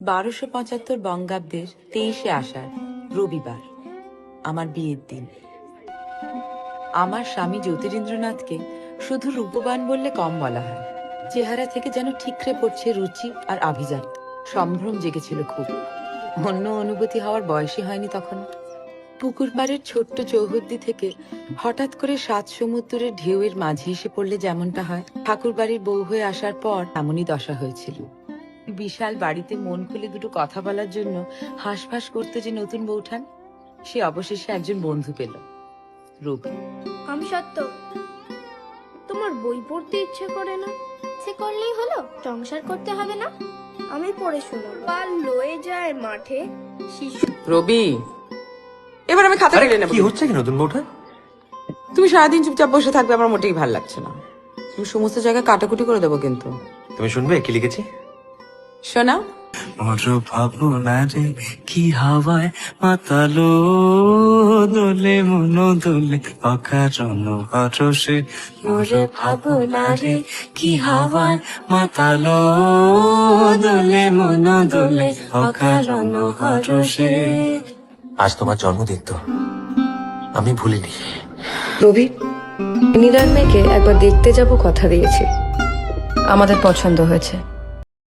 1275 বঙ্গাব্দের 23শে আষাঢ় রবিবার, আমার বিয়ের দিন। আমার স্বামী জ্যোতিরিন্দ্রনাথকে শুধু রূপবান বললে কম বলা হয়। চেহারা থেকে যেন ঠিকরে পড়ছে রুচি আর আভিজাত। সম্ভ্রম জেগেছিল খুব। অন্য অনুভূতি হওয়ার বয়সই হয়নি তখন। পুকুর পাড়ের ছোট্ট চৌহদ্দি থেকে হঠাৎ করে 7 সমুদ্রের ঢেউয়ের মাঝে এসে পড়লে যেমনটা হয়, ঠাকুর বাড়ির বউ হয়ে আসার পর এমনই দশা হয়েছিল। বিশাল বাড়িতে মন খুলে দুটো কথা বলার জন্য হাঁসফাঁস করতে যে নতুন বউঠান, সে অবশেষে একজন বন্ধু পেল, রবি। আমি সত্য, তোমার বই পড়তে ইচ্ছে করে না? ইচ্ছে করলেই হলো, সংসার করতে হবে না? আমি পড়ে শোনাবো। পাল লয়ে যায় মাঠে শিশু। রবি, এবার আমি খাতা কেটে নেব। কি হচ্ছে কি নতুন বউটা? তুমি সারাদিন চুপচাপ বসে থাকবে, আমার মোটেই ভালো লাগছে না। তুমি সমস্ত জায়গায় কাটাকুটি করে দেবো কিন্তু। তুমি শুনবে কি লিখেছি? শোনা। মোর ভাবনারে কি হাওয়ায় মাতালো দোলে মন দোলে অকারণ ভরসে। মোর ভাবনারে কি হাওয়ায় মাতালো দোলে মন দোলে অকারণ ভরসে। আজ তোমার জন্মদিন, তো আমি ভুলিনি। রবি, নিদার মেয়েকে একবার দেখতে যাব কথা দিয়েছি। আমাদের পছন্দ হয়েছে।